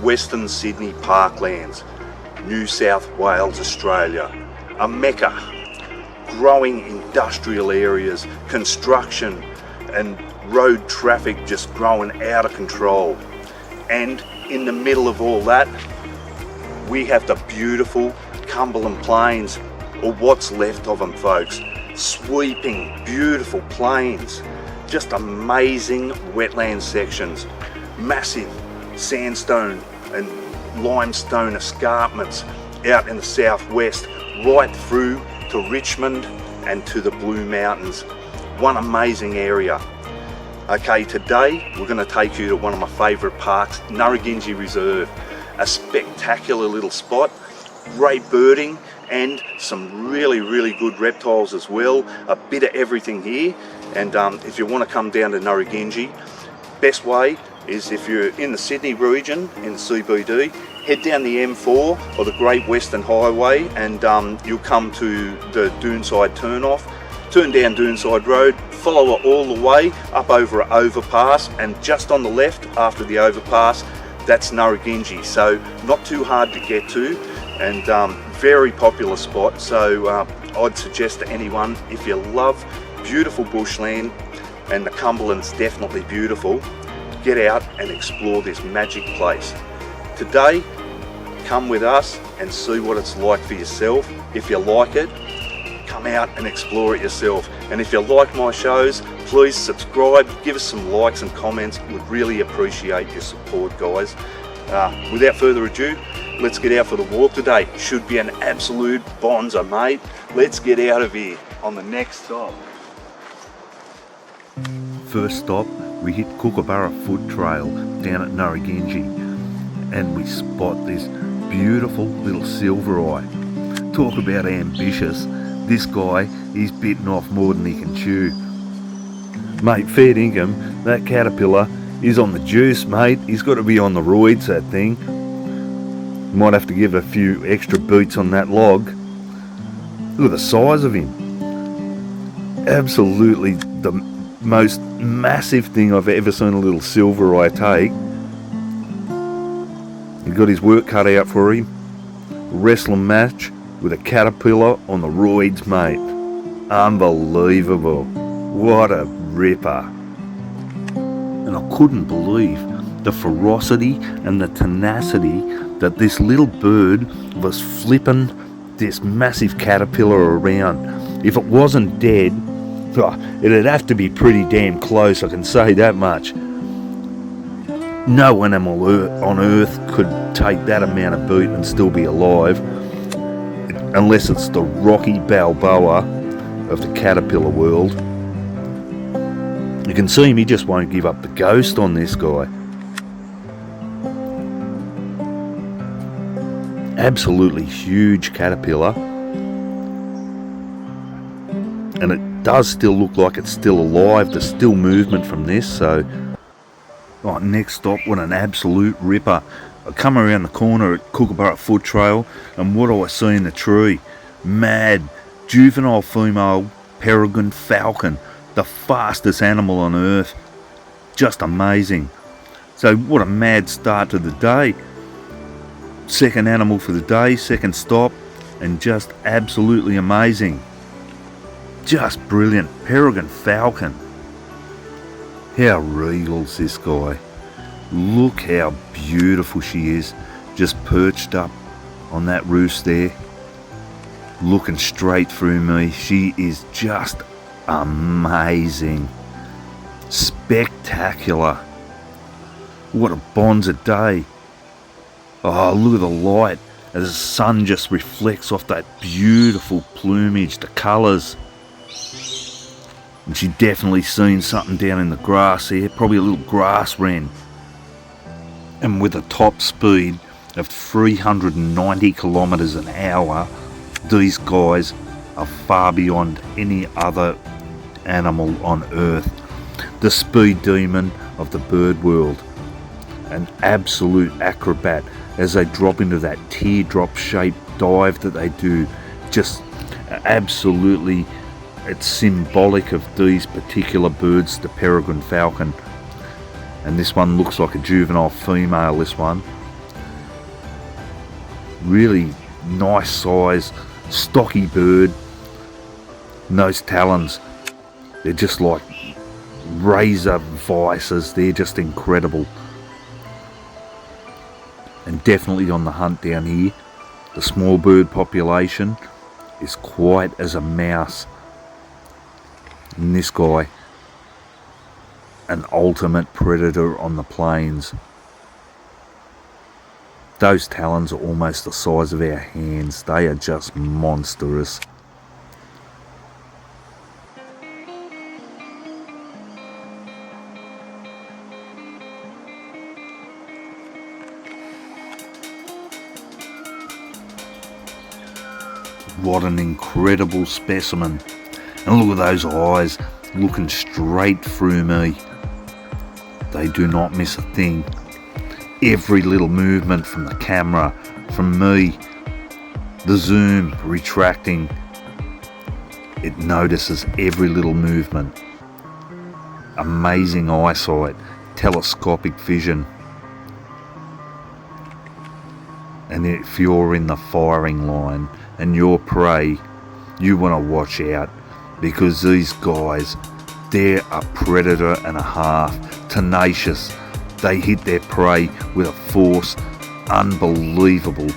Western Sydney parklands, New South Wales, Australia. A mecca, growing industrial areas, construction and road traffic just growing out of control. And in the middle of all that, we have the beautiful Cumberland Plains, or what's left of them, folks. Sweeping, beautiful plains, just amazing wetland sections, massive sandstone and limestone escarpments out in the southwest, right through to Richmond and to the Blue Mountains. One amazing area. Okay, today we're going to take you to one of my favourite parks, Nurragingy Reserve. A spectacular little spot, great birding and some really good reptiles as well. A bit of everything here. And if you want to come down to Nurragingy, best way is if you're in the Sydney region, in the CBD, head down the M4 or the Great Western Highway and you'll come to the Doonside turnoff. Turn down Doonside Road, follow it all the way up over an overpass, and just on the left after the overpass, that's Nurragingy. So not too hard to get to, and very popular spot. So I'd suggest to anyone, if you love beautiful bushland, and the Cumberland's definitely beautiful, get out and explore this magic place. Today, come with us and see what it's like for yourself. If you like it, come out and explore it yourself. And if you like my shows, please subscribe, give us some likes and comments. Would really appreciate your support, guys. Without further ado, let's get out for the walk today. Should be an absolute bonza, mate. Let's get out of here on the next stop. First stop, we hit Kookaburra Foot Trail down at Nurragingy, and we spot this beautiful little Silvereye. Talk about ambitious. This guy, he's bitten off more than he can chew. Mate, fair dinkum, that caterpillar is on the juice, mate. He's got to be on the roids, that thing. Might have to give a few extra beats on that log. Look at the size of him. Absolutely the most massive thing I've ever seen a little Silvereye take. He got his work cut out for him. Wrestling match with a caterpillar on the roids, mate. Unbelievable. What a ripper. And I couldn't believe the ferocity and the tenacity that this little bird was flipping this massive caterpillar around. If it wasn't dead, it'd have to be pretty damn close, I can say that much. No animal on earth could take that amount of beat and still be alive, unless it's the Rocky Balboa of the caterpillar world. You can see him, he just won't give up the ghost on this guy. Absolutely huge caterpillar. And it does still look like it's still alive. There's still movement from this. So, right, next stop, what an absolute ripper. I come around the corner at Kookaburra Foot Trail, and what do I see in the tree? Mad juvenile female peregrine falcon, the fastest animal on earth. Just amazing. So what a mad start to the day. Second animal for the day, second stop, and just absolutely amazing. Just brilliant. Peregrine falcon. How regal's this guy. Look how beautiful she is, just perched up on that roost there, looking straight through me. She is just amazing. Spectacular. What a bonza day. Oh, look at the light as the sun just reflects off that beautiful plumage, the colours. And she definitely seen something down in the grass there, probably a little grass wren. And with a top speed of 390 kilometres an hour, these guys are far beyond any other animal on earth. The speed demon of the bird world. An absolute acrobat as they drop into that teardrop shaped dive that they do. Just absolutely, it's symbolic of these particular birds, the peregrine falcon. And this one looks like a juvenile female, this one. Really nice size, stocky bird. And those talons, they're just like razor vices. They're just incredible. And definitely on the hunt down here. The small bird population is quiet as a mouse. And this guy, an ultimate predator on the plains. Those talons are almost the size of our hands. They are just monstrous. What an incredible specimen. And look at those eyes looking straight through me. They do not miss a thing. Every little movement from the camera, from me, the zoom retracting, it notices every little movement. Amazing eyesight, telescopic vision. And if you're in the firing line and you're prey, you want to watch out, because these guys, they're a predator and a half. Tenacious. They hit their prey with a force unbelievable.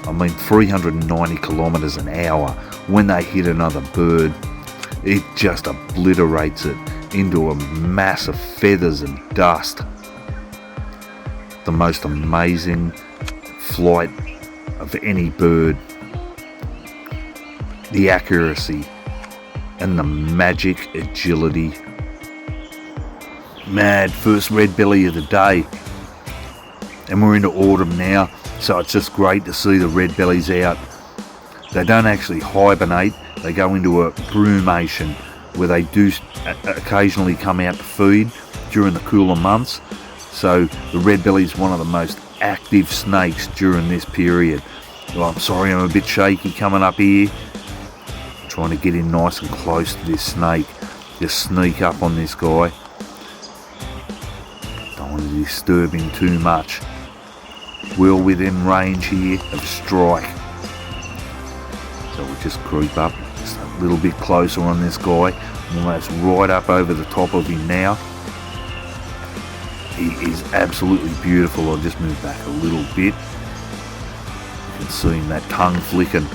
I mean, 390 kilometers an hour. When they hit another bird, it just obliterates it into a mass of feathers and dust. The most amazing flight of any bird. The accuracy and the magic agility. Mad first red belly of the day, and we're into autumn now, so it's just great to see the red bellies out. They don't actually hibernate, they go into a brumation where they do occasionally come out to feed during the cooler months. So the red belly is one of the most active snakes during this period. Well, I'm sorry, I'm a bit shaky coming up here. I'm trying to get in nice and close to this snake, just sneak up on this guy. Don't want to disturb him too much. We're within range here of strike. So we just creep up just a little bit closer on this guy. Almost right up over the top of him now. He is absolutely beautiful. I'll just move back a little bit. You can see him, that tongue flicking.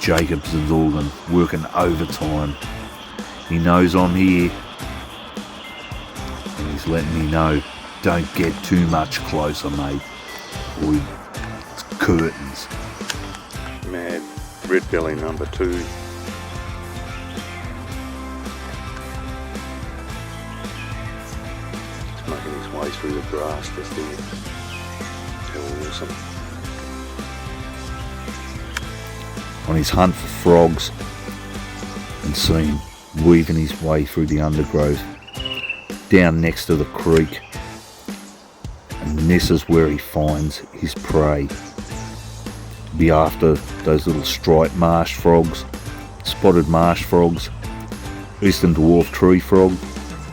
Jacobson's organ working overtime. He knows I'm here. And he's letting me know, don't get too much closer, mate. Or it's curtains. Mad red belly number 2. He's making his way through the grass just there. How awesome. On his hunt for frogs, and see him weaving his way through the undergrowth down next to the creek, and this is where he finds his prey. Be after those little striped marsh frogs, spotted marsh frogs, eastern dwarf tree frog,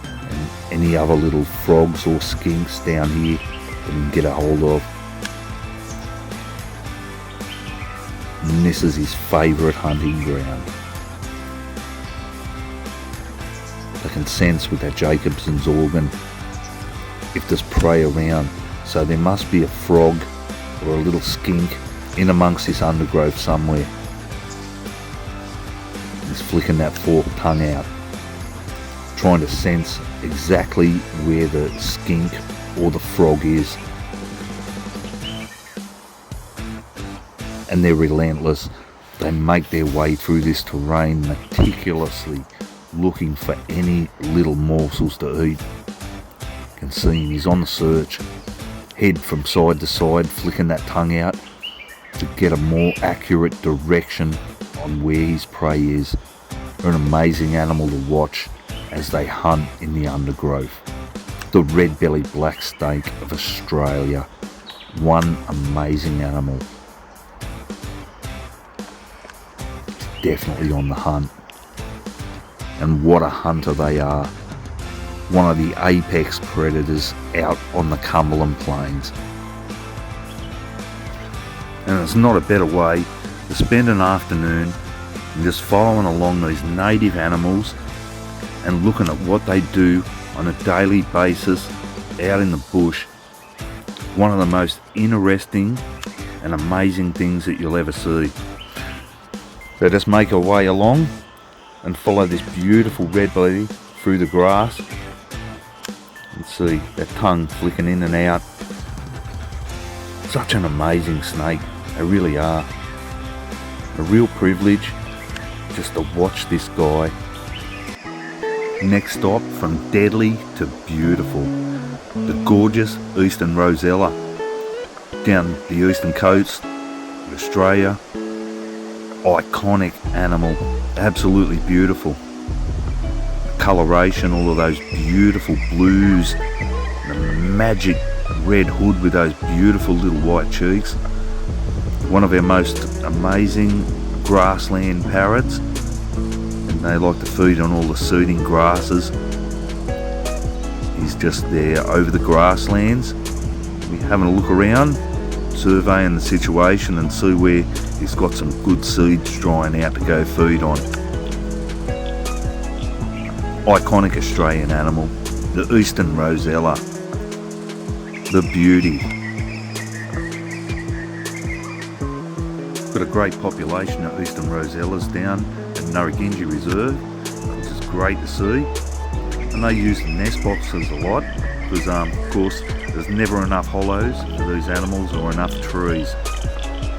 and any other little frogs or skinks down here that he can get a hold of. And this is his favourite hunting ground. I can sense with that Jacobson's organ if there's prey around, so there must be a frog or a little skink in amongst this undergrowth somewhere. He's flicking that forked tongue out, trying to sense exactly where the skink or the frog is. And they're relentless. They make their way through this terrain meticulously, looking for any little morsels to eat. You can see him, he's on the search, head from side to side, flicking that tongue out to get a more accurate direction on where his prey is. They're an amazing animal to watch as they hunt in the undergrowth. The red-bellied black snake of Australia. One amazing animal. Definitely on the hunt. And what a hunter they are. One of the apex predators out on the Cumberland Plains. And there's not a better way to spend an afternoon and just following along these native animals and looking at what they do on a daily basis out in the bush. One of the most interesting and amazing things that you'll ever see. So just make our way along and follow this beautiful red-bellied through the grass and see that tongue flicking in and out. Such an amazing snake, they really are. A real privilege just to watch this guy. Next stop, from deadly to beautiful, the gorgeous eastern rosella down the eastern coast of Australia. Iconic animal, absolutely beautiful. The coloration, all of those beautiful blues, the magic red hood with those beautiful little white cheeks. One of our most amazing grassland parrots, and they like to feed on all the seeding grasses. He's just there over the grasslands. We're having a look around, surveying the situation and see where he's got some good seeds drying out to go feed on. Iconic Australian animal, the eastern rosella, the beauty. Got a great population of eastern rosellas down at Nurragingy Reserve, which is great to see. And they use the nest boxes a lot because of course there's never enough hollows for these animals or enough trees.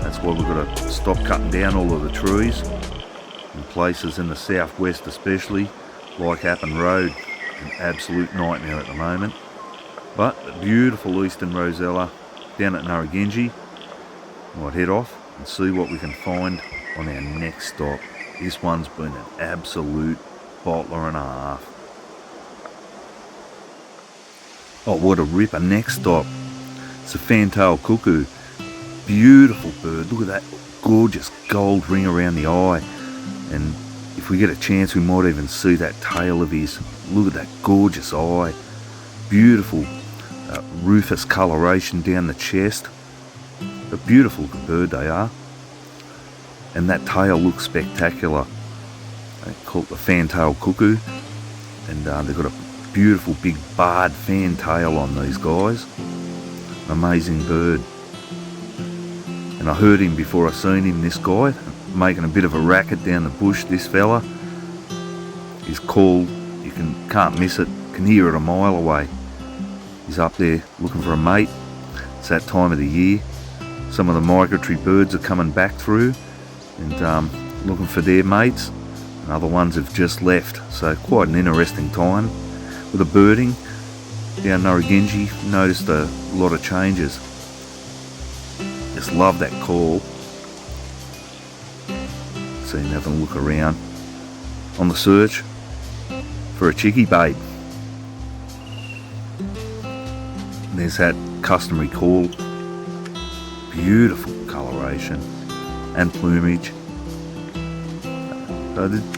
That's why we've got to stop cutting down all of the trees in places in the southwest, especially like Appin Road. An absolute nightmare at the moment. But a beautiful eastern rosella down at Nurragingy. Might head off and see what we can find on our next stop. This one's been an absolute bottler and a half. Oh, what a ripper. Next stop, it's a Fantail cuckoo. Beautiful bird. Look at that gorgeous gold ring around the eye. And if we get a chance, we might even see that tail of his. Look at that gorgeous eye. Beautiful rufous coloration down the chest. A beautiful bird they are. And that tail looks spectacular. They call it the Fantail cuckoo. And they've got a beautiful big barred fantail on these guys. Amazing bird. And I heard him before I seen him, this guy, making a bit of a racket down the bush, this fella. His call, you can't miss it, can hear it a mile away. He's up there looking for a mate. It's that time of the year. Some of the migratory birds are coming back through and looking for their mates, and other ones have just left. So quite an interesting time with the birding down Nurragingy. Noticed a lot of changes. Just love that call. So you're having a look around on the search for a chickie bait. And there's that customary call. Beautiful coloration and plumage.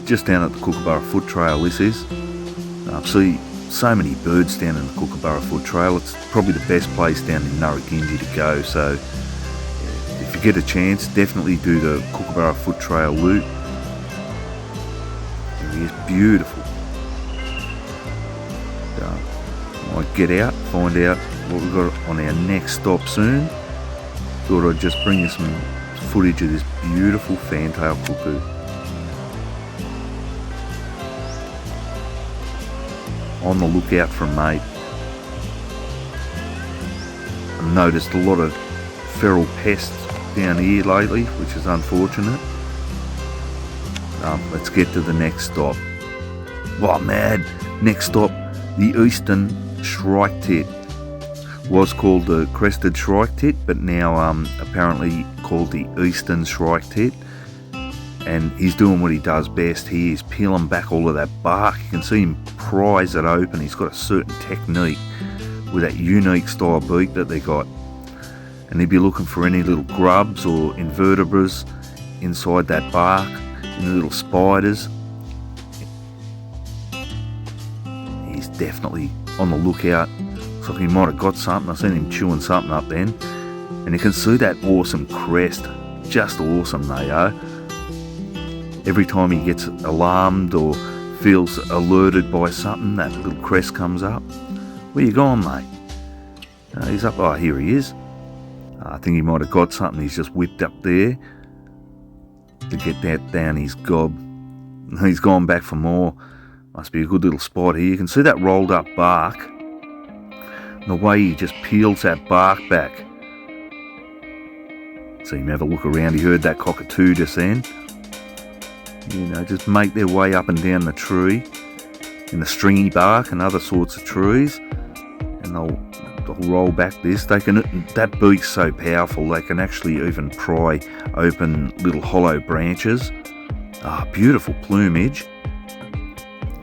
Just down at the Kookaburra Foot Trail this is. See so many birds down in the Kookaburra Foot Trail. It's probably the best place down in Nurragingy to go. So if you get a chance, definitely do the Kookaburra Foot Trail loop. It is beautiful. Might get out, find out what we've got on our next stop soon. Thought I'd just bring you some footage of this beautiful Fantail cuckoo. On the lookout for a mate. I've noticed a lot of feral pests down here lately, which is unfortunate. Let's get to the next stop. Wow, man! Next stop, the eastern shrike-tit. Was called the crested shrike-tit, but now apparently called the eastern shrike-tit. And he's doing what he does best. He is peeling back all of that bark. You can see him prise it open. He's got a certain technique with that unique style beak that they got. And he'd be looking for any little grubs or invertebrates inside that bark, any little spiders. He's definitely on the lookout. Looks like he might have got something. I seen him chewing something up then. And you can see that awesome crest. Just awesome they are. Every time he gets alarmed or feels alerted by something, that little crest comes up. Where you going, mate? He's up. Oh, here he is. I think he might have got something. He's just whipped up there to get that down his gob. He's gone back for more. Must be a good little spot here. You can see that rolled up bark. And the way he just peels that bark back. See him have a look around. He heard that cockatoo just then. You know, just make their way up and down the tree in the stringy bark and other sorts of trees, and they'll roll back this. That beak's so powerful they can actually even pry open little hollow branches. Beautiful plumage.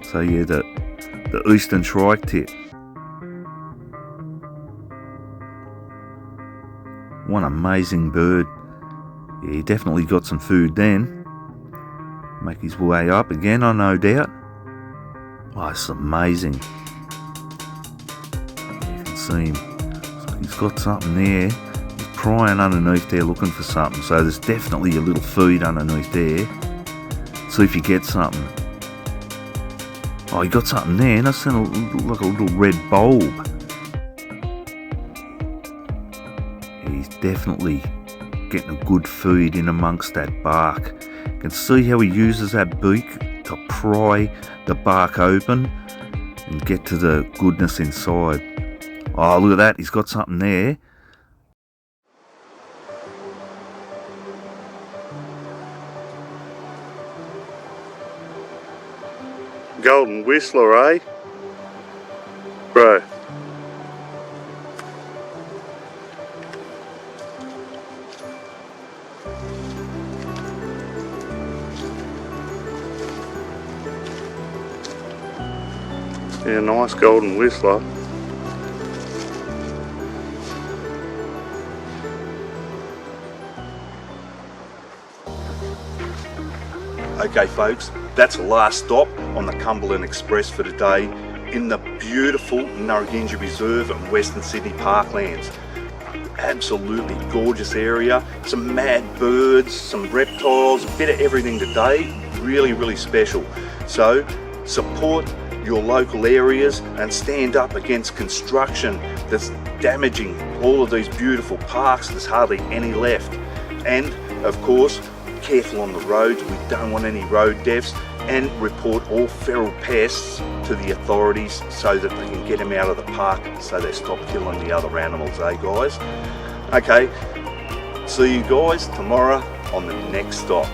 So yeah, the eastern shrike-tit. One amazing bird. Yeah, he definitely got some food then. Make his way up again, I no doubt. Oh, it's amazing. You can see him. So he's got something there. He's prying underneath there looking for something. So there's definitely a little feed underneath there. See if you get something. Oh, he got something there. And I seen like a little red bulb. He's definitely getting a good feed in amongst that bark. You can see how he uses that beak to pry the bark open and get to the goodness inside. Oh, look at that, he's got something there. Golden whistler, eh? Bro. Yeah, nice golden whistler. Okay folks, that's the last stop on the Cumberland Express for today in the beautiful Nurragingy Reserve and Western Sydney Parklands. Absolutely gorgeous area, some mad birds, some reptiles, a bit of everything today. Really, really special. So support your local areas and stand up against construction that's damaging all of these beautiful parks. There's hardly any left. And of course, careful on the roads. We don't want any road deaths, and report all feral pests to the authorities so that they can get them out of the park so they stop killing the other animals, eh guys? Okay, see you guys tomorrow on the next stop.